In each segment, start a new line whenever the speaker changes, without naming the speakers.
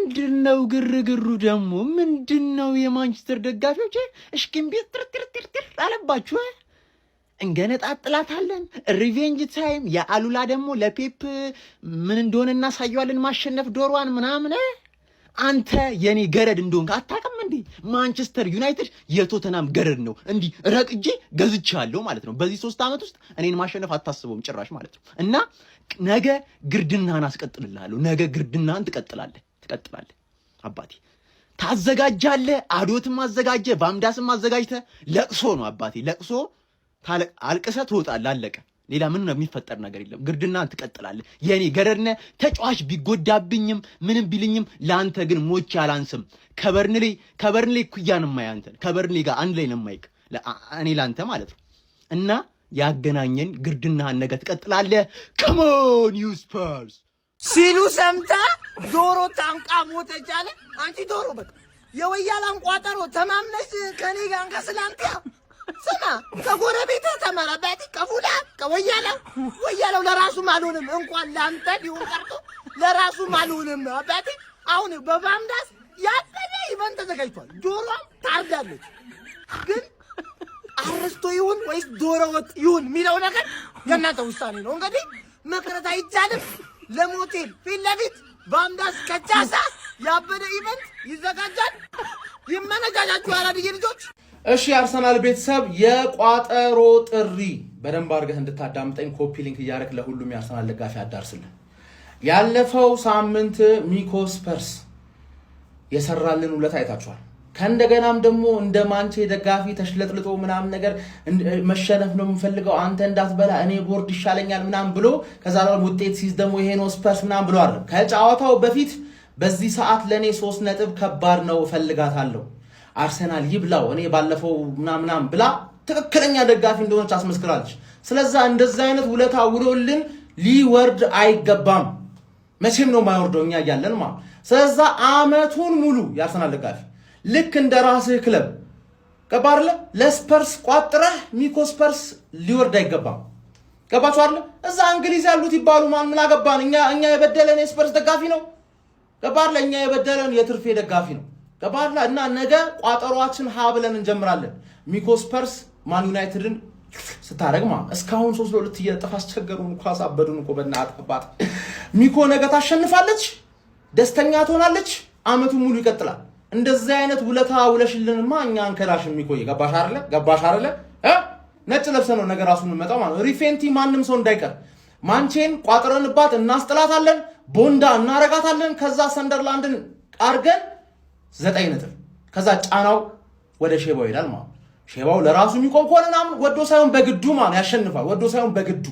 ምንድነው ግርግሩ ደግሞ ምንድነው? የማንቸስተር ደጋፊዎች እሽክምቢት ትርትርትር አለባችሁ። እንገነጣጥላታለን። ሪቬንጅ ታይም። የአሉላ ደግሞ ለፔፕ ምን እንደሆነ እናሳየዋለን። ማሸነፍ ዶሮዋን ምናምን። አንተ የኔ ገረድ እንደሆንክ አታውቅም እንዴ? ማንቸስተር ዩናይትድ የቶተናም ገረድ ነው። እንዲህ ረቅጄ ገዝቻለሁ ማለት ነው። በዚህ 3 ዓመት ውስጥ እኔን ማሸነፍ አታስበውም ጭራሽ ማለት ነው። እና ነገ ግርድናን አስቀጥልልሃለሁ። ነገ ግርድናን ትቀጥላለህ አባቴ። ታዘጋጃለህ። አዶትም አዘጋጀ፣ ባምዳስም አዘጋጅተህ ለቅሶ ነው አባቴ። ለቅሶ አልቅሰህ ትወጣለህ። አለቀ። ሌላ ምን ነው የሚፈጠር ነገር የለም። ግርድናን ትቀጥላለህ። የኔ ገረድነ ተጫዋች ቢጎዳብኝም ምንም ቢልኝም ለአንተ ግን ሞቼ አላንስም። ከበርንሌ ኩያን ማያንተን ከበርንሌ ጋር አንድ ላይ ነው ማይክ እኔ ላንተ ማለት ነው። እና ያገናኘን ግርድናን ነገ ትቀጥላለህ። ካም ኦን ዩ ስፐርስ
ሲሉ ሰምታ ዶሮ ታንቃ ሞተች አለ። አንቺ ዶሮ በቃ የወያላን ቋጠሮ ተማምነሽ ከኔ ጋር ከስላንቲያ ስማ ከጎረቤት ተመረበት ከፉላ ወያላው ለራሱ ማሉንም እንኳን ላንተ ቢሆን ቀርቶ ለራሱ ማሉንም አባቴ። አሁን በባምዳስ ያፈለ ኢቨንት ተዘጋጅቷል። ዶሮ ታርዳለች። ግን አርስቶ ይሁን ወይስ ዶሮ ወጥ ይሁን የሚለው ነገር የእናንተ ውሳኔ ነው። እንግዲህ መቅረት አይቻልም። ለሞቴል ፊት ለፊት ባምዳስ ከቻሳ ያበደ ኢቨንት ይዘጋጃል። ይመነጃጃችሁ አራድዬ ልጆች።
እሺ አርሰናል ቤተሰብ የቋጠሮ ጥሪ በደንብ አድርገህ እንድታዳምጠኝ ኮፒ ሊንክ እያደረክ ለሁሉም የአርሰናል ደጋፊ አዳርስልን። ያለፈው ሳምንት ሚኮ ስፐርስ የሰራልን ውለታ አይታችኋል። ከእንደገናም ደግሞ እንደ ማንቼ ደጋፊ ተሽለጥልጦ ምናምን ነገር መሸነፍ ነው የምፈልገው አንተ እንዳትበላ እኔ ቦርድ ይሻለኛል ምናምን ብሎ ከዛ ደግሞ ውጤት ሲይዝ ደግሞ ይሄ ነው ስፐርስ ምናምን ብሎ አይደል። ከጨዋታው በፊት በዚህ ሰዓት ለኔ 3 ነጥብ ከባድ ነው እፈልጋታለሁ አርሰናል ይብላው እኔ ባለፈው ምናምን ብላ ትክክለኛ ደጋፊ እንደሆነች አስመስክራለች። ስለዛ እንደዛ አይነት ውለታ ውሎልን ሊወርድ አይገባም። መቼም ነው የማይወርደው እኛ እያለን ማለት። ስለዛ አመቱን ሙሉ የአርሰናል ደጋፊ ልክ እንደ ራስህ ክለብ ገባርለ ለስፐርስ ቋጥረህ ሚኮ ስፐርስ ሊወርድ አይገባም። ገባችሁ አይደል? እዛ እንግሊዝ ያሉት ይባሉ ማን ምን አገባን? እኛ የበደለን የስፐርስ ደጋፊ ነው። ገባርለ እኛ የበደለን የትርፌ ደጋፊ ነው። ገባርለ እና ነገ ቋጠሯችን ሀ ብለን እንጀምራለን። ሚኮ ስፐርስ ማን ዩናይትድን ስታረግ ማለት እስካሁን 3-2 እየጠፋ አስቸገሩን እኮ አሳበዱን እኮ በእናትህ። ሚኮ ነገ ታሸንፋለች፣ ደስተኛ ትሆናለች፣ አመቱን ሙሉ ይቀጥላል። እንደዚህ አይነት ውለታ ውለሽልንማ እኛ አንከራሽም ሚኮ። ገባሽ አይደለ? ነጭ ለብሰ ነው ነገ ራሱን መጣው ማለት ሪፌንቲ ማንም ሰው እንዳይቀር ማንቼን ቋጥረንባት እናስጥላታለን፣ ቦንዳ እናረጋታለን። ከዛ ሰንደርላንድን አርገን 9 ነጥብ ከዛ ጫናው ወደ ሼባው ይሄዳል ማለት። ሼባው ለራሱ የሚቆም ከሆነና ወዶ ሳይሆን በግዱ ማለት ያሸንፋል። ወዶ ሳይሆን በግዱ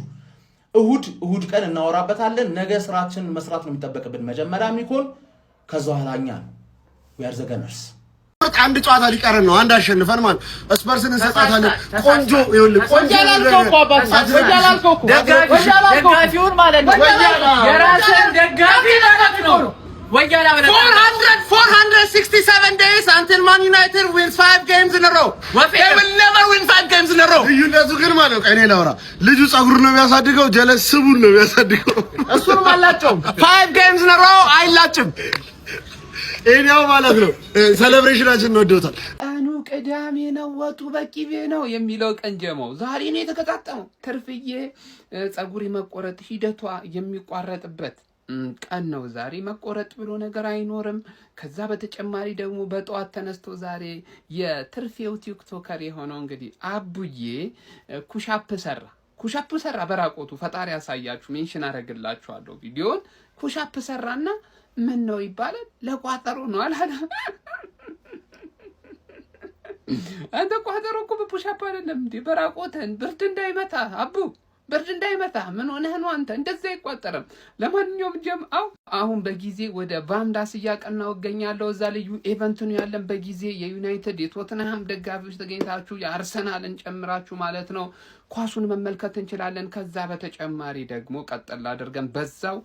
እሁድ ቀን እናወራበታለን። ነገ ስራችን መስራት ነው የሚጠበቅብን። መጀመሪያ ሚኮን ከዛ ኋላኛ we are the gunners።
አንድ ጨዋታ ሊቀረን ነው። አንድ አሸንፈን ማለት ስፐርስን እንሰጣታለን። ቆንጆ ይኸውልህ ቆንጆ
ደጋፊውን ማለት ነው የራስን ደጋፊ ማለት ነው። ወያላ
467 days until Man United wins 5 games in a row. They will never win 5 games in a row. ልዩነቱ ግን ማለት ነው እኔ ላውራ ልጁ ጸጉር ነው የሚያሳድገው፣ ጀለስ ስቡን ነው የሚያሳድገው።
እሱን ማላቸው
5 games in a row አይላጭም። እኛው ማለት ነው ሴሌብሬሽናችን ነው ወደውታል።
ቀኑ ቅዳሜ ነው ወጡ በቂቤ ነው የሚለው ቀን ጀመው ዛሬ ነው የተቀጣጠመው። ትርፍዬ ጸጉሪ መቆረጥ ሂደቷ የሚቋረጥበት ቀን ነው ዛሬ። መቆረጥ ብሎ ነገር አይኖርም። ከዛ በተጨማሪ ደግሞ በጠዋት ተነስቶ ዛሬ የትርፌው ቲክቶከር የሆነው እንግዲህ አቡዬ ኩሻፕ ሰራ በራቆቱ። ፈጣሪ ያሳያችሁ፣ ሜንሽን አረግላችኋለሁ ቪዲዮን። ኩሻፕ ሰራና ምን ነው ይባላል ለቋጠሮ ነው አላለ። አንተ ቋጠሮ እኮ በፑሻፕ አይደለም እንዴ በራቆተን ብርድ እንዳይመታ አቡ ብርድ እንዳይመታ ምን ሆነህ ነው አንተ? እንደዛ አይቋጠርም። ለማንኛውም አሁን በጊዜ ወደ ባምዳስ እያቀናው እገኛለሁ። እዛ ልዩ ኢቨንት ነው ያለን። በጊዜ የዩናይትድ የቶተንሃም ደጋፊዎች ተገኝታችሁ የአርሰናልን ጨምራችሁ ማለት ነው ኳሱን መመልከት እንችላለን። ከዛ በተጨማሪ ደግሞ ቀጥላ አድርገን በዛው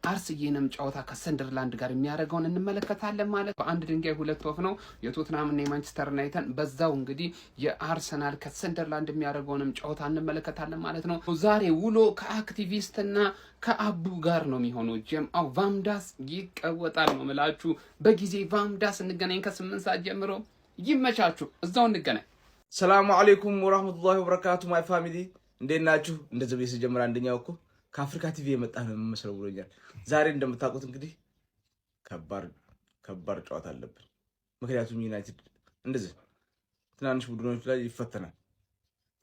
የአርሰናልም ጨዋታ ከሰንደርላንድ ጋር የሚያደርገውን እንመለከታለን ማለት በአንድ ድንጋይ ሁለት ወፍ ነው። የቶትናም እና የማንቸስተር ዩናይትድ በዛው እንግዲህ የአርሰናል ከሰንደርላንድ የሚያደርገውንም ጨዋታ እንመለከታለን ማለት ነው። ዛሬ ውሎ ከአክቲቪስትና ከአቡ ጋር ነው የሚሆነው። ጀምአው ቫምዳስ ይቀወጣል ነው ምላችሁ። በጊዜ ቫምዳስ እንገናኝ ከ8 ሰዓት ጀምሮ ይመቻችሁ። እዛው እንገናኝ።
ሰላም አለይኩም ወራህመቱላሂ ወበረካቱ ማይ ፋሚሊ እንዴት ናችሁ? እንደዚህ ቤት ሲጀምር አንደኛው እኮ ከአፍሪካ ቲቪ የመጣ ነው የምመስለው ብሎኛል። ዛሬ እንደምታውቁት እንግዲህ ከባድ ጨዋታ አለብን። ምክንያቱም ዩናይትድ እንደዚህ ትናንሽ ቡድኖች ላይ ይፈተናል።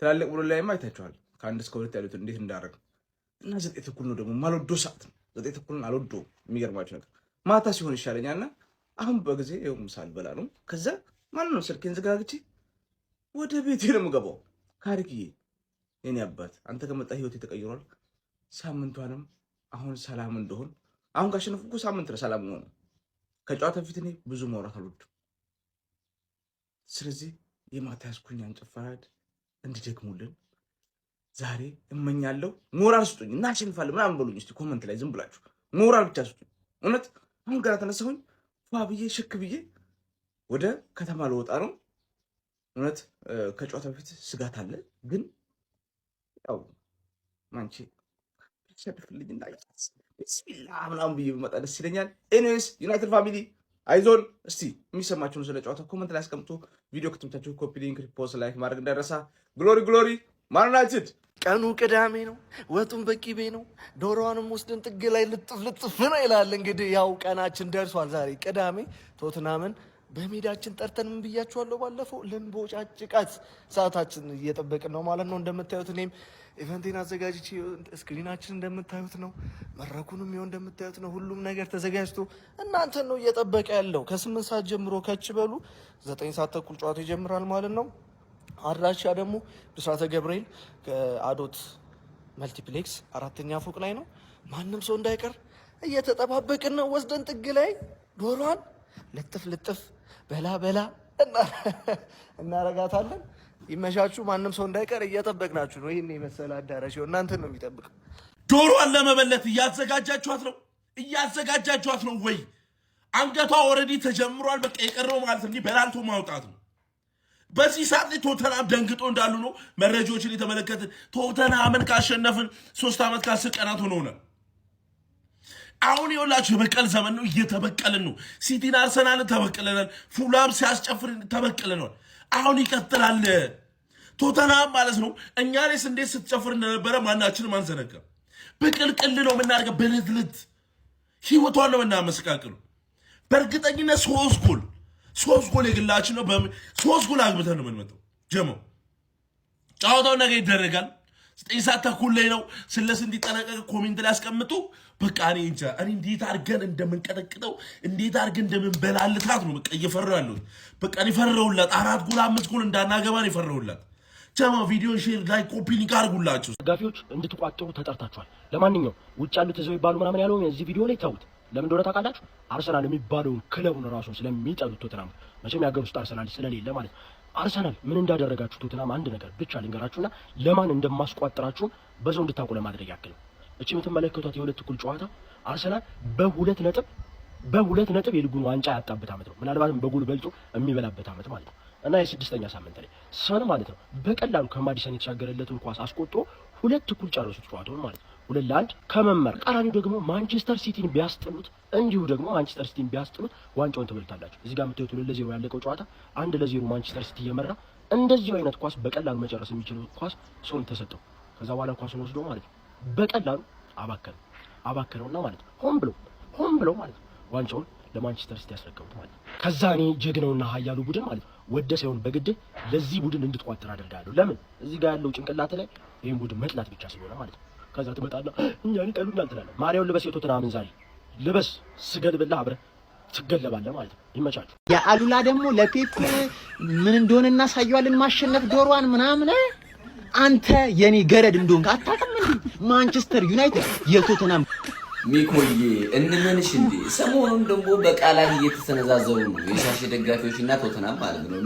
ትላልቅ ቡድን ላይማ አይታችኋል ከ1 እስከ 2 ያሉት እንዴት እንዳደረግ እና 9 ተኩል ነው ደግሞ ማልወዶ ሰዓት ነው። 9 ተኩልን አልወደውም። የሚገርማችሁ ነገር ማታ ሲሆን ይሻለኛልና አሁን በጊዜ ይኸው ምሳ ልበላ ነው። ከዛ ማለት ነው ስልኬን ዘጋግቼ ወደ ቤቴ ነው የምገባው። ካሪክዬ የኔ አባት አንተ ከመጣ ህይወቴ ተቀይሯል። ሳምንቷንም አሁን ሰላም እንደሆን አሁን ካሸነፍኩ እኮ ሳምንት ነው ሰላም ሆነ። ከጨዋታ ፊት እኔ ብዙ ማውራት አልወድም። ስለዚህ የማታ ያስኩኛን ጭፈራድ እንዲደግሙልን ዛሬ እመኛለሁ። ሞራል ስጡኝ እና አሸንፋለሁ ምናምን በሉኝ እስቲ ኮመንት ላይ ዝም ብላችሁ ሞራል ብቻ ስጡኝ። እውነት አሁን ገና ተነሳሁኝ ፏ ብዬ ሽክ ብዬ ወደ ከተማ ልወጣ ነው። እውነት ከጨዋታ በፊት ስጋት አለ፣ ግን ያው ማንቺ ሸድፍልኝ እና ቢስሚላህ ምናምን ብዬ ብመጣ ደስ ይለኛል። ኤኒዌይስ ዩናይትድ ፋሚሊ አይዞን። እስቲ የሚሰማችሁን ስለ ጨዋታ ኮመንት ላይ አስቀምጡ። ቪዲዮ ከተመቻችሁ ኮፒ ሊንክ፣ ሪፖስት፣ ላይክ ማድረግ እንዳይረሳ። ግሎሪ ማን ዩናይትድ።
ቀኑ ቅዳሜ ነው፣ ወጡን በቂቤ ነው፣ ዶሮዋንም ወስደን ጥግ ላይ ልጥፍ ነው ይላል። እንግዲህ ያው ቀናችን ደርሷል። ዛሬ ቅዳሜ ቶትናምን በሜዳችን ጠርተን ምን ብያችኋለሁ ባለፈው ልንቦጫጭቃት ሰዓታችን እየጠበቅን ነው ማለት ነው። እንደምታዩት እኔም ኢቨንቴን አዘጋጅቼ ስክሪናችን እንደምታዩት ነው፣ መድረኩንም ይኸው እንደምታዩት ነው። ሁሉም ነገር ተዘጋጅቶ እናንተን ነው እየጠበቀ ያለው። ከ8 ሰዓት ጀምሮ ከች በሉ 9 ሰዓት ተኩል ጨዋታ ይጀምራል ማለት ነው። አድራሻ ደግሞ ብስራተ ገብርኤል ከአዶት መልቲፕሌክስ 4ኛ ፎቅ ላይ ነው። ማንም ሰው እንዳይቀር እየተጠባበቅን ነው። ወስደን ጥግ ላይ ዶሮዋን ልጥፍ በላ እናረጋታለን። ይመሻችሁ። ማንም ሰው እንዳይቀር እየጠበቅናችሁ ነው። ይሄን የመሰለ አዳራሽ እናንተን ነው የሚጠብቀው።
ዶሮዋን ለመበለት እያዘጋጃችኋት ነው ወይ? አንገቷ ኦልሬዲ ተጀምሯል። በቃ የቀረው ማለት እንዲህ በላልቶ ማውጣት ነው። በዚህ ሰዓት ላይ ቶተናም ደንግጦ እንዳሉ ነው መረጃዎችን የተመለከትን። ቶተናምን ካሸነፍን 3 ዓመት ከ10 ቀናት ሆኖናል። አሁን ይኸውላችሁ የበቀል ዘመን ነው። እየተበቀልን ነው። ሲቲን አርሰናልን ተበቅለናል። ፉላም ሲያስጨፍር ተበቅለናል። አሁን ይቀጥላል። ቶተናም ማለት ነው እኛ ላይስ እንዴት ስትጨፍር እንደነበረ ማናችንም አንዘነጋም። በቅልቅል ነው የምናደርገው። በልትልት ህይወቷን ነው የምናመሰቃቅለው። በእርግጠኝነት 3 ጎል የግላችን ነው። 3 ጎል አግብተን ነው የምንመጣው። ጀመው ጨዋታው ነገ ይደረጋል። 9 ሰዓት ተኩል ላይ ነው። ስለስ እንዲጠነቀቅ ኮሜንት ላይ አስቀምጡ። በቃ እኔ እንጃ እኔ እንዴት አድርገን እንደምንቀጠቅጠው እንዴት አድርገን እንደምንበላልታት ነው በቃ እየፈራሁ ያለሁት። በቃ እኔ ፈራሁላት። 4 ጎል 5 ጎል እንዳናገባ ነው የፈራሁላት። ጀማ ቪዲዮ ሼር ላይ ኮፒ ሊንክ አድርጉላችሁ።
ደጋፊዎች እንድትቋጥሩ ተጠርታችኋል። ለማንኛውም ውጭ ያሉት እዛው ይባሉ ምናምን ያለው እዚህ ቪዲዮ ላይ ታውት ለምን እንደሆነ ታውቃላችሁ? አርሰናል የሚባለውን ክለቡን ራሱን ስለሚጠሉት ቶተናም መቼም ያገር ውስጥ አርሰናል ስለሌለ ማለት አርሰናል ምን እንዳደረጋችሁ ቶተናም አንድ ነገር ብቻ ልንገራችሁና ለማን እንደማስቋጥራችሁ በዛው እንድታውቁ ለማድረግ ያክል ነው። እቺ የምትመለከቷት የሁለት እኩል ጨዋታ አርሰናል በሁለት ነጥብ የሊጉን ዋንጫ ያጣበት ዓመት ነው። ምናልባትም በጎል በልጦ የሚበላበት ዓመት ማለት ነው። እና የ6ኛ ሳምንት ላይ ሰን ማለት ነው በቀላሉ ከማዲሰን የተሻገረለትን ኳስ አስቆጥሮ 2 እኩል ጨረሱት ጨዋታውን ማለት ነው 2-1 ከመመር ቃራኒ ደግሞ ማንቸስተር ሲቲን ቢያስጥሉት ዋንጫውን ትበልታላችሁ። እዚህ ጋር የምታዩት 2-0 ያለቀው ጨዋታ 1-0 ማንቸስተር ሲቲ እየመራ እንደዚህ አይነት ኳስ በቀላሉ መጨረስ የሚችለው ኳስ ሶን ተሰጠው። ከዛ በኋላ ኳሱን ወስዶ ማለት ነው በቀላሉ አባከነውና ማለት ነው ሆን ብሎ ማለት ነው ዋንጫውን ለማንቸስተር ሲቲ ያስረከቡት ማለት ነው። ከዛ እኔ ጀግናውና ኃያሉ ቡድን ማለት ነው ወደ ሳይሆን በግድ ለዚህ ቡድን እንድትቋጥር አደርጋለሁ። ለምን እዚህ ጋር ያለው ጭንቅላት ላይ ይሄን ቡድን መጥላት ብቻ ስለሆነ ማለት ነው። ከዛ ትመጣና እኛን ቀሉኛል ትላለህ። ማሪያውን ልበስ የቶተናምን ዛሬ ልበስ ስገልብላ አብረህ ትገለባለህ ማለት ነው። ይመቻችሁ።
የአሉላ ደግሞ ለፔፕ ምን እንደሆነ እናሳየዋለን። ማሸነፍ ዶሮዋን ምናምን አንተ የኔ ገረድ እንደሆንክ አታውቅም እንዴ? ማንቸስተር ዩናይትድ የቶተናም
ሚኮዬ እንመንሽ እንዴ? ሰሞኑን ደግሞ በቃላት እየተሰነዛዘሩ ነው የሻሽ ደጋፊዎች እና ቶተናም ማለት ነው።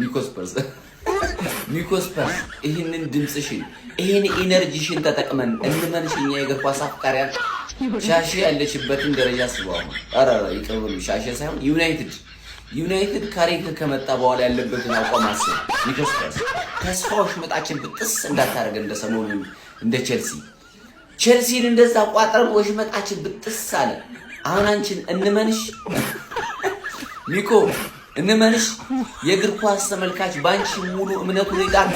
ሚኮስፐርስ ይህንን ድምፅሽን ይህን ኢነርጂሽን ተጠቅመን እንመንሽ እኛ የእግር ኳስ አፍቃሪያን ሻሼ ያለችበትን ደረጃ አስበው። ኧረ ይቀበሉ ሻሼ ሳይሆን ዩናይትድ ካሬክ ከመጣ በኋላ ያለበትን አቋም አስብ። ሚኮስፐርስ ተስፋዎች መጣችን ብጥስ እንዳታረገ እንደሰሞኑ እንደ ቼልሲን እንደዛ ቋጥረን ወሽመጣችን ብጥስ አለ። አሁን አንቺን እንመንሽ ሚኮ እንመንሽ። የእግር ኳስ ተመልካች ባንቺ ሙሉ እምነቱ ይጣል።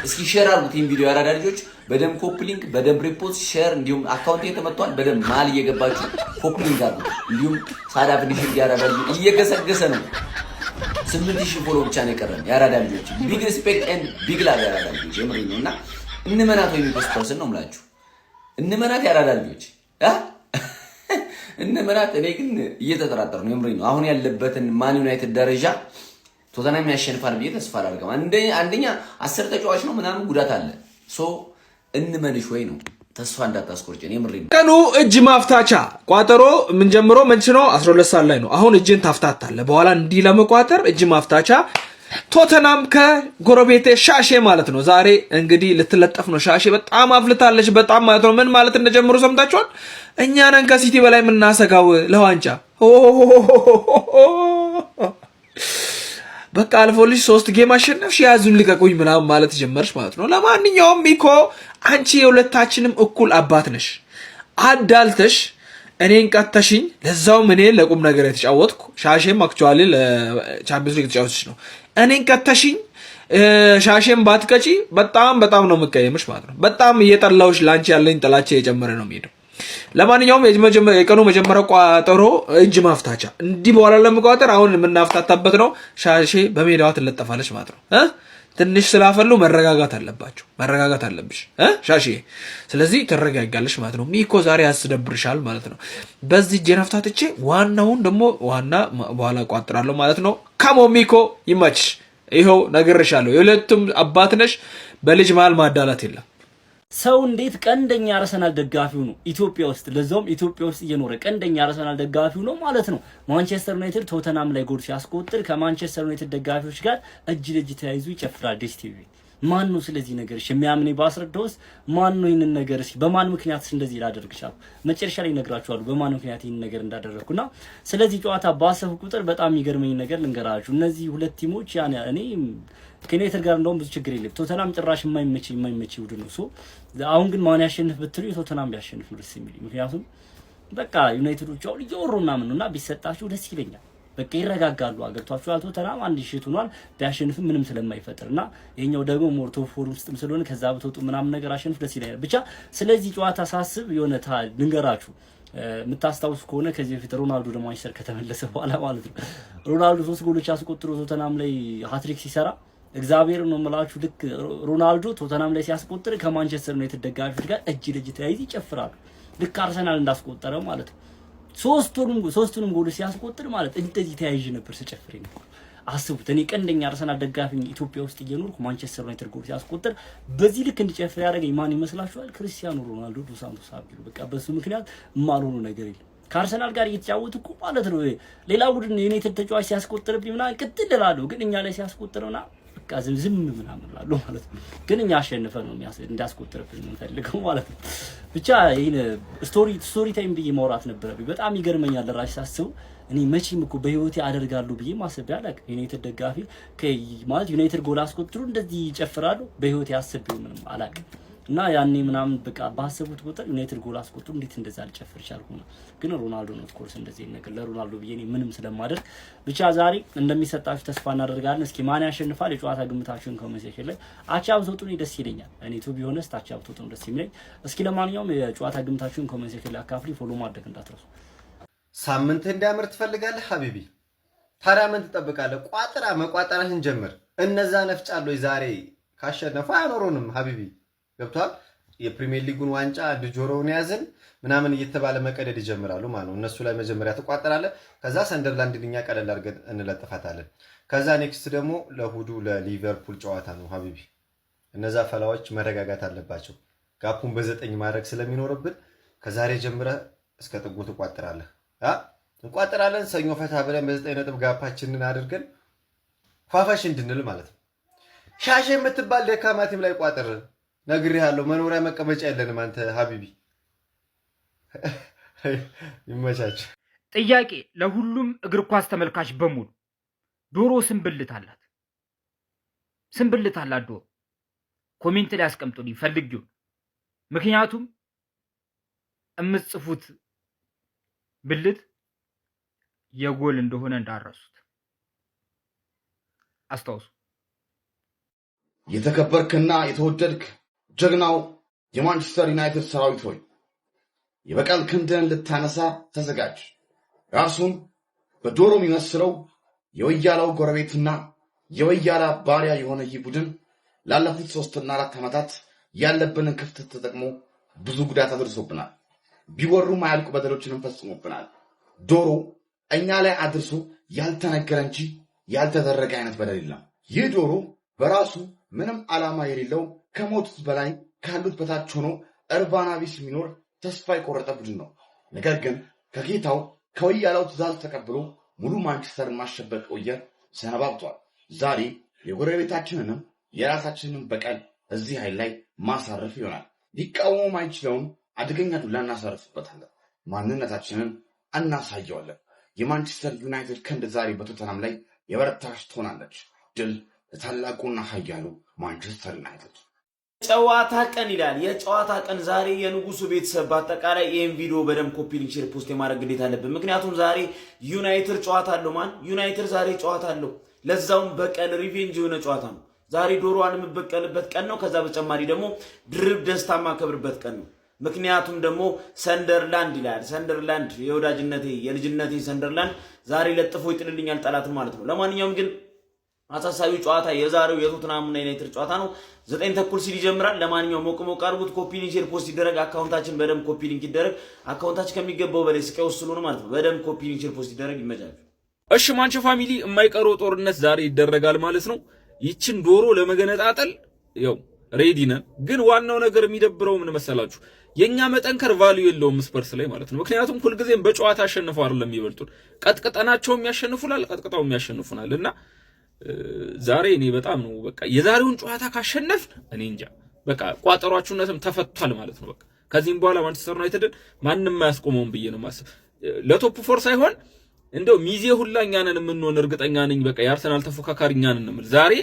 እስኪ ሼር አድርጉት ይሄን ቪዲዮ ያራዳ ልጆች፣ በደም ኮፒ ሊንክ፣ በደም ሪፖስት፣ ሼር እንዲሁም አካውንት የተመቷል። በደም ማል እየገባችሁ ኮፒ ሊንክ አድርጉት። እንዲሁም ሳዳ ፊኒሽንግ ያራዳ ልጆች እየገሰገሰ ነው። 8000 ፎሎ ብቻ ነው የቀረን ያራዳ ልጆች። ቢግ ሪስፔክት ኤንድ ቢግ ላቭ ያራዳ ልጆች የምሬን ነውና እንመናት ወይ ሚኮስፐርስን ነው የምላችሁ። እንመናት ያራዳ ልጆች እንመናት። እኔ ግን እየተጠራጠሩ ነው የምሬን ነው። አሁን ያለበትን ማን ዩናይትድ ደረጃ ቶተናም ያሸንፋል ብዬ ተስፋ አላደርግም። አንደኛ 10 ተጫዋች ነው ምናምን ጉዳት አለ። ሶ እንመንሽ ወይ ነው ተስፋ እንዳታስቆርጭ። እኔ ምሬ
ቀኑ እጅ ማፍታቻ ቋጠሮ ምን ጀምሮ መንች ነው 12 ሰዓት ላይ ነው። አሁን እጅን ታፍታታለህ። በኋላ እንዲህ ለመቋጠር እጅ ማፍታቻ ቶተናም ከጎረቤቴ ሻሼ ማለት ነው። ዛሬ እንግዲህ ልትለጠፍ ነው። ሻሼ በጣም አፍልታለች። በጣም ማለት ነው። ምን ማለት እንደጀምሩ ሰምታችኋል። እኛ ነን ከሲቲ በላይ የምናሰጋው ለዋንጫ። በቃ አልፎልሽ 3 ጌም አሸነፍሽ ያዙን ልቀቁኝ ምናምን ማለት ጀመርሽ ማለት ነው። ለማንኛውም ሚኮ አንቺ የሁለታችንም እኩል አባት ነሽ። አዳልተሽ እኔን ቀተሽኝ፣ ለዛውም እኔ ለቁም ነገር የተጫወትኩ ሻሼም አክቹአሊ ለቻምፒየንስ ሊግ የተጫወተች ነው። እኔን ቀተሽኝ ሻሼም ባትቀጪ በጣም ነው የምቀየምሽ ማለት ነው። በጣም እየጠላውሽ ላንቺ ያለኝ ጥላቻ እየጨመረ ነው የሚሄደው። ለማንኛውም የቀኑ መጀመሪያ ቋጠሮ እጅ ማፍታቻ እንዲህ በኋላ ለመቋጠር አሁን የምናፍታታበት ነው። ሻሼ በሜዳዋ ትለጠፋለች ማለት ነው። ትንሽ ስላፈሉ መረጋጋት አለባቸው። መረጋጋት አለብሽ ሻሼ። ስለዚህ ትረጋጋለሽ ማለት ነው። ሚኮ ዛሬ ያስደብርሻል ማለት ነው። በዚህ እጄን አፍታትቼ ዋናውን ደግሞ ዋና በኋላ ቋጥራለሁ ማለት ነው። ካሞ ሚኮ ይመችሽ። ይኸው ነግሬሻለሁ። የሁለቱም አባት ነሽ። በልጅ መሀል ማዳላት የለም።
ሰው እንዴት ቀንደኛ አርሰናል ደጋፊው ነው ኢትዮጵያ ውስጥ፣ ለዛውም ኢትዮጵያ ውስጥ እየኖረ ቀንደኛ አርሰናል ደጋፊው ነው ማለት ነው። ማንቸስተር ዩናይትድ ቶተናም ላይ ጎል ሲያስቆጥር ከማንቸስተር ዩናይትድ ደጋፊዎች ጋር እጅ ለእጅ ተያይዞ ይጨፍራል። ዲስ ቲቪ ማን ነው ስለዚህ ነገር የሚያምን? ባስረዳውስ ማን ነው ይሄንን ነገር በማን ምክንያት እንደዚህ ላደርግ ቻልኩ? መጨረሻ ላይ እነግራችኋለሁ በማን ምክንያት ይሄንን ነገር እንዳደረኩና ስለዚህ ጨዋታ ባሰፉ ቁጥር በጣም የሚገርመኝ ነገር ልንገራችሁ። እነዚህ ሁለት ቲሞች እኔ ከዩናይትድ ጋር እንደውም ብዙ ችግር የለም። ቶተናም ጭራሽ የማይመች ቡድን ነው። አሁን ግን ማን ያሸንፍ ብትሉ ቶተናም ቢያሸንፍ ነው ደስ የሚል። ምክንያቱም በቃ ዩናይትዶች አሁን እየወሩ ምናምን ነውና ቢሰጣችሁ ደስ ይለኛል። በቃ ይረጋጋሉ። አገብቷችኋል። ቶተናም አንድ ሽት ሆኗል ቢያሸንፍ ምንም ስለማይፈጥርና ይሄኛው ደግሞ ሞርቶ ፎር ውስጥም ስለሆነ ከዛ ብትወጡ ምናምን ነገር አሸንፍ ደስ ይለኛል። ብቻ ስለዚህ ጨዋታ ሳስብ የሆነ ልንገራችሁ። የምታስታውሱ ከሆነ ከዚህ በፊት ሮናልዶ ወደ ማንቸስተር ከተመለሰ በኋላ ማለት ነው ሮናልዶ 3 ጎሎች አስቆጥሮ ቶተናም ላይ ሃትሪክ ሲሰራ እግዚአብሔር ነው የምላችሁ። ልክ ሮናልዶ ቶተናም ላይ ሲያስቆጥር ከማንቸስተር ዩናይትድ ደጋፊዎች ጋር እጅ ለእጅ ተያይዘው ይጨፍራሉ። ልክ አርሰናል እንዳስቆጠረ ማለት ነው። ሶስቱንም ጎል ሲያስቆጥር ማለት እንደዚህ ተያይዤ ነበር ስጨፍር ነበር። አስቡት። እኔ ቀንደኛ አርሰናል ደጋፊ ኢትዮጵያ ውስጥ እየኖርኩ ማንቸስተር ዩናይትድ ጎል ሲያስቆጥር በዚህ ልክ እንዲጨፍር ያደረገኝ ማን ይመስላችኋል? ክርስቲያኖ ሮናልዶ ዶስ ሳንቶስ አቢሉ። በቃ በሱ ምክንያት የማልሆነው ነገር የለም። ከአርሰናል ጋር እየተጫወቱ እኮ ማለት ነው ሌላ ቡድን የዩናይትድ ተጫዋች ሲያስቆጥርብኝ ምናምን ቅጥል እላለሁ፣ ግን እኛ ላይ ሲያስቆጥርና በቃ ዝም ምናምን እላለሁ ማለት ነው። ግን እኛ አሸንፈን ነው እንዳስቆጥርብን የምንፈልገው ማለት ነው። ብቻ ይሄን ስቶሪ ታይም ብዬ ማውራት ነበረብኝ። በጣም ይገርመኛል ራሴ ሳስበው። እኔ መቼም እኮ በህይወቴ አደርጋለሁ ብዬ ማሰብ ያላቀ ዩናይትድ ደጋፊ ማለት ዩናይትድ ጎል አስቆጥሩ እንደዚህ ይጨፍራሉ በህይወቴ አስቤው ምንም አላውቅም። እና ያኔ ምናምን በቃ ባሰቡት ቁጥር ዩናይትድ ጎል አስቆጥሩ እንዴት እንደዛ አልጨፍር ቻልኩ ነው። ግን ሮናልዶ ነው ኦፍኮርስ እንደዚህ ነገር ለሮናልዶ ብዬ እኔ ምንም ስለማደርግ ብቻ ዛሬ እንደሚሰጣችሁ ተስፋ እናደርጋለን። እስኪ ማን ያሸንፋል? የጨዋታ ግምታችሁን ኮሜንት ላይ አቻ ብትወጡ ደስ ይለኛል። እኔ ቱ ቢሆንስ አቻ ብትወጡ ደስ ይለኛል። እስኪ ለማንኛውም የጨዋታ ግምታችሁን ኮሜንት ላይ አካፍሊ፣ ፎሎ ማድረግ እንዳትረሱ።
ሳምንት እንዲያምር ትፈልጋለህ ሀቢቢ? ታዲያ ምን ትጠብቃለህ? መቋጠራህን ጀምር። እነዛ ነፍጫለሁ ዛሬ ካሸነፈ አያኖሩንም ሀቢቢ። ገብቷል። የፕሪሚየር ሊጉን ዋንጫ አንድ ጆሮውን ያዝን ምናምን እየተባለ መቀደድ ይጀምራሉ ማለት ነው። እነሱ ላይ መጀመሪያ ትቋጠራለህ። ከዛ ሰንደርላንድን እኛ ቀለል አድርገን እንለጥፋታለን። ከዛ ኔክስት ደግሞ ለእሑዱ ለሊቨርፑል ጨዋታ ነው ሀቢቢ። እነዛ ፈላዎች መረጋጋት አለባቸው። ጋፑን በ9 ማድረግ ስለሚኖርብን ከዛሬ ጀምረህ እስከ ጥጉ ትቋጠራለህ። እንቋጠራለን። ሰኞ ፈታ ብለን በ9 ነጥብ ጋፓችንን አድርገን ፏፋሽ እንድንል ማለት ነው። ሻሼ የምትባል ደካማ ቲም ላይ ቋጠር። ነግሬሃለሁ፣ መኖሪያ መቀመጫ የለንም አንተ ሀቢቢ። ይመቻች።
ጥያቄ ለሁሉም እግር ኳስ ተመልካች በሙሉ ዶሮ ስንብልት አላት? ስንብልት አላት ዶሮ? ኮሜንት ላይ አስቀምጡልኝ ፈልጊው። ምክንያቱም እምጽፉት ብልት የጎል እንደሆነ እንዳረሱት አስታውሱ።
የተከበርክና የተወደድክ ጀግናው የማንቸስተር ዩናይትድ ሰራዊት ሆይ የበቀል ክንድን ልታነሳ ተዘጋጅ። ራሱን በዶሮ የሚመስለው የወያላው ጎረቤትና የወያላ ባሪያ የሆነ ይህ ቡድን ላለፉት 3 እና 4 ዓመታት ያለብንን ክፍተት ተጠቅሞ ብዙ ጉዳት አድርሶብናል። ቢወሩ ማያልቁ በደሎችንም ፈጽሞብናል። ዶሮ እኛ ላይ አድርሶ ያልተነገረ እንጂ ያልተደረገ አይነት በደል የለም። ይህ ዶሮ በራሱ ምንም ዓላማ የሌለው ከሞቱት በላይ ካሉት በታች ሆኖ እርባና ቢስ የሚኖር ተስፋ የቆረጠ ቡድን ነው። ነገር ግን ከጌታው ከወያላው ትእዛዝ ተቀብሎ ሙሉ ማንቸስተርን ማሸበር ቆየ፣ ሰነባብቷል። ዛሬ የጎረቤታችንንም የራሳችንን በቀል እዚህ ኃይል ላይ ማሳረፍ ይሆናል። ሊቃወሙ ማይችለውን አደገኛ ዱላ እናሳርፍበታለን። ማንነታችንን እናሳየዋለን። የማንቸስተር ዩናይትድ ክንድ ዛሬ በቶተናም ላይ የበረታች ትሆናለች። ድል ለታላቁና ኃያሉ ማንቸስተር ዩናይትድ።
ጨዋታ ቀን ይላል። የጨዋታ ቀን ዛሬ የንጉሱ ቤተሰብ በአጠቃላይ ይህን ቪዲዮ በደንብ ኮፒ ሊንክ ሼር ፖስት የማድረግ ግዴታ አለብን። ምክንያቱም ዛሬ ዩናይትድ ጨዋታ አለው። ዩናይትድ ዛሬ ጨዋታ አለው። ለዛውም በቀል ሪቬንጅ የሆነ ጨዋታ ነው። ዛሬ ዶሮዋን የምበቀልበት ቀን ነው። ከዛ በተጨማሪ ደግሞ ድርብ ደስታ ማከብርበት ቀን ነው። ምክንያቱም ደግሞ ሰንደርላንድ ይላል። ሰንደርላንድ የወዳጅነቴ የልጅነቴ ሰንደርላንድ ዛሬ ለጥፎ ይጥልልኛል ጠላት ማለት ነው። ለማንኛውም ግን አሳሳቢው ጨዋታ የዛሬው የቶተንሃምና ዩናይትድ ጨዋታ ነው። 9 ተኩል ሲል ይጀምራል። ለማንኛውም ሞቅ ሞቅ አድርጉት። ኮፒ ሊንክ ሼር ፖስት ይደረግ። አካውንታችን በደም ኮፒ ሊንክ ይደረግ። አካውንታችን ከሚገባው በላይ ስቃይ ወስሉ ነው ማለት ነው። በደም ኮፒ ሊንክ ሼር ፖስት ይደረግ። ይመቻችሁ።
እሺ ማንቸ ፋሚሊ የማይቀረው ጦርነት ዛሬ ይደረጋል ማለት ነው። ይችን ዶሮ ለመገነጣጠል ያው ሬዲ ነን። ግን ዋናው ነገር የሚደብረው ምን መሰላችሁ? የኛ መጠንከር ቫልዩ የለውም ስፐርስ ላይ ማለት ነው። ምክንያቱም ሁልጊዜም በጨዋታ አሸንፈው አይደለም የሚበልጡን። ቀጥቀጠናቸውም ያሸንፉናል፣ ቀጥቀጣውም ያሸንፉናልና ዛሬ እኔ በጣም ነው በቃ የዛሬውን ጨዋታ ካሸነፍን እኔ እንጃ በቃ ቋጠሯችሁነትም ተፈቷል ማለት ነው። በቃ ከዚህም በኋላ ማንቸስተር ዩናይትድን ማንንም አያስቆመውም ብዬ ነው ማስብ። ለቶፕ 4 ሳይሆን እንደው ሚዜ ሁላ እኛ ነን የምንሆን እርግጠኛ ነኝ። በቃ የአርሰናል ተፎካካሪ እኛ ነን እንምል ዛሬ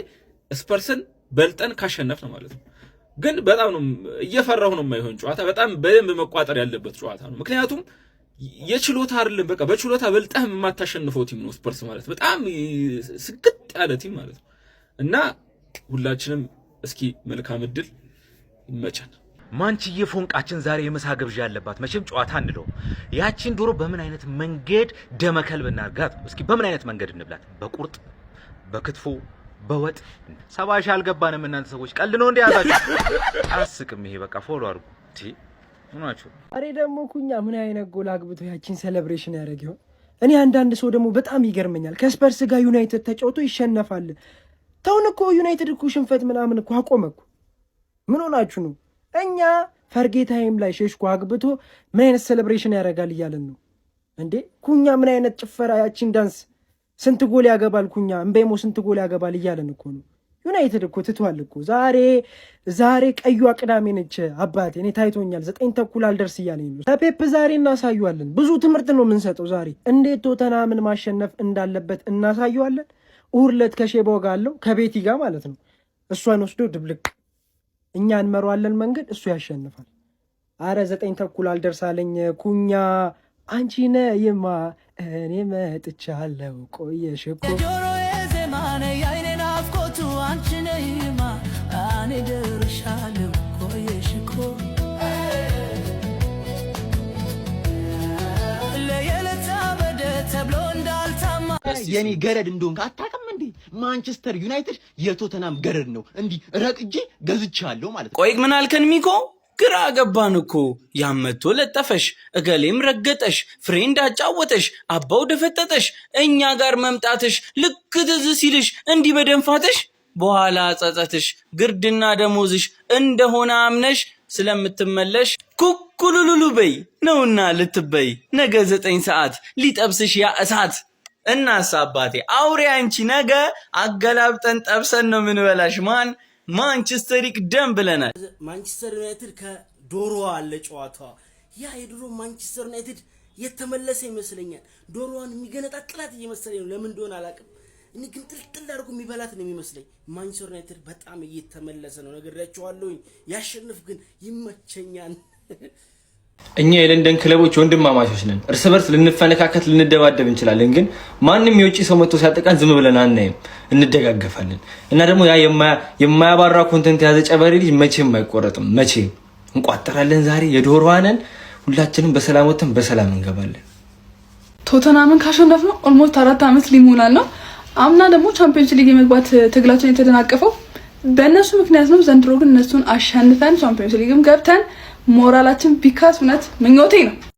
ስፐርስን በልጠን ካሸነፍን ማለት ነው። ግን በጣም ነው እየፈራሁ ነው የማይሆን ጨዋታ፣ በጣም በደንብ መቋጠር ያለበት ጨዋታ ነው። ምክንያቱም የችሎታ አይደለም በቃ በችሎታ በልጠህ የማታሸንፈው ቲም ነው ስፐርስ ማለት በጣም ስግጥ ያለ ቲም ማለት ነው። እና ሁላችንም እስኪ መልካም እድል ይመቻል።
ማንችዬ ፎንቃችን ዛሬ የምሳ ግብዣ ያለባት መቼም ጨዋታ እንለው። ያቺን ዶሮ በምን አይነት መንገድ ደመከልብ እናርጋት? እስኪ በምን አይነት መንገድ እንብላት? በቁርጥ በክትፎ በወጥ 70 ሺህ አልገባንም። እናንተ ሰዎች ቀልድ ነው እንዴ ያዛችሁ? አስቅም ይሄ በቃ ፎሎ አድርጉ እንዴ ምናችሁ።
አሬ ደግሞ ኩኛ ምን አይነት ጎል አግብቶ ያቺን ሴሌብሬሽን ያደረገው? እኔ አንዳንድ ሰው ደግሞ በጣም ይገርመኛል። ከስፐርስ ጋር ዩናይትድ ተጫውቶ ይሸነፋል። ተውን እኮ ዩናይትድ እኮ ሽንፈት ምናምን እኮ አቆመ እኮ። ምን ሆናችሁ ነው? እኛ ፈርጌታይም ላይ ሼሽኮ አግብቶ ምን አይነት ሴሌብሬሽን ያደርጋል እያለን ነው እንዴ? ኩኛ ምን አይነት ጭፈራ ያቺን ዳንስ ስንት ጎል ያገባል ኩኛ እምቤሞ ስንት ጎል ያገባል እያለን እኮ ነው። ዩናይትድ እኮ ትቷል እኮ። ዛሬ ቀዩዋ ቅዳሜ ነች አባቴ። እኔ ታይቶኛል። 9 ተኩል አልደርስ እያለኝ ነው። ከፔፕ ዛሬ እናሳየዋለን። ብዙ ትምህርት ነው የምንሰጠው ዛሬ። እንዴት ቶተንሃምን ማሸነፍ እንዳለበት እናሳየዋለን። እሑድ ዕለት ከሼባው ጋር አለው ከቤቲ ጋር ማለት ነው። እሷን ወስዶ ድብልቅ እኛ እንመራዋለን መንገድ፣ እሱ ያሸንፋል። አረ 9 ተኩል አልደርሳለኝ ኩኛ አንቺ ነይማ እኔ መጥቻለሁ ቆየሽ እኮ
ጆሮዬ ዜማነ ያይኔ ናፍቆቱ አንቺ ነይማ እኔ ደርሻለሁ ቆየሽ እኮ ለየለታ በደ ተብሎ እንዳልታማ
የኔ ገረድ እንደሆንክ አታውቅም እንዴ? ማንቸስተር ዩናይትድ የቶተናም ገረድ ነው። እንዲህ ረቅጄ ገዝቻለሁ ማለት ነው።
ቆይ ምን አልከን ሚኮ? ግራ ገባን እኮ። ያመቶ ለጠፈሽ እገሌም ረገጠሽ ፍሬንድ አጫወተሽ አባው ደፈጠጠሽ እኛ ጋር መምጣትሽ ልክ ትዝ ሲልሽ እንዲህ በደንፋተሽ በኋላ ጸጸትሽ ግርድና ደሞዝሽ እንደሆነ አምነሽ ስለምትመለሽ ኩኩሉሉሉ በይ ነውና ልትበይ ነገ 9 ሰዓት ሊጠብስሽ ያ እሳት። እናስ አባቴ አውሬ አንቺ ነገ አገላብጠን ጠብሰን ነው ምንበላሽ። ማንቸስተር ይቅደም ብለናል።
ማንቸስተር ዩናይትድ ከዶሮ አለ ጨዋታ ያ የድሮ ማንቸስተር ዩናይትድ የተመለሰ ይመስለኛል። ዶሮዋን የሚገነጣጥላት እየመሰለኝ ነው። ለምን እንደሆነ አላውቅም። እኔ ግን ጥልጥል አድርጎ የሚበላት ነው የሚመስለኝ። ማንቸስተር ዩናይትድ በጣም እየተመለሰ ነው። ነግሬያቸዋለሁኝ። ያሸንፍ ግን ይመቸኛል።
እኛ የለንደን ክለቦች ወንድማማቾች ነን። እርስ በርስ ልንፈነካከት ልንደባደብ እንችላለን፣ ግን ማንም የውጭ ሰው መጥቶ ሲያጠቃን ዝም ብለን አናይም፣ እንደጋገፋለን። እና ደግሞ ያ የማያባራ ኮንተንት የያዘ ጨበሬ ልጅ መቼም አይቆረጥም። መቼም እንቋጠራለን። ዛሬ የዶሮዋንን ሁላችንም በሰላም ወጥተን በሰላም እንገባለን።
ቶተናምን ካሸነፍ ነው ኦልሞስት 4 ዓመት ሊሞላን ነው። አምና ደግሞ ቻምፒየንስ ሊግ የመግባት ትግላችን የተደናቀፈው በእነሱ ምክንያት ነው። ዘንድሮ ግን እነሱን አሸንፈን ቻምፒየንስ ሊግም ገብተን ሞራላችን ቢካስ እውነት ምኞቴ ነው።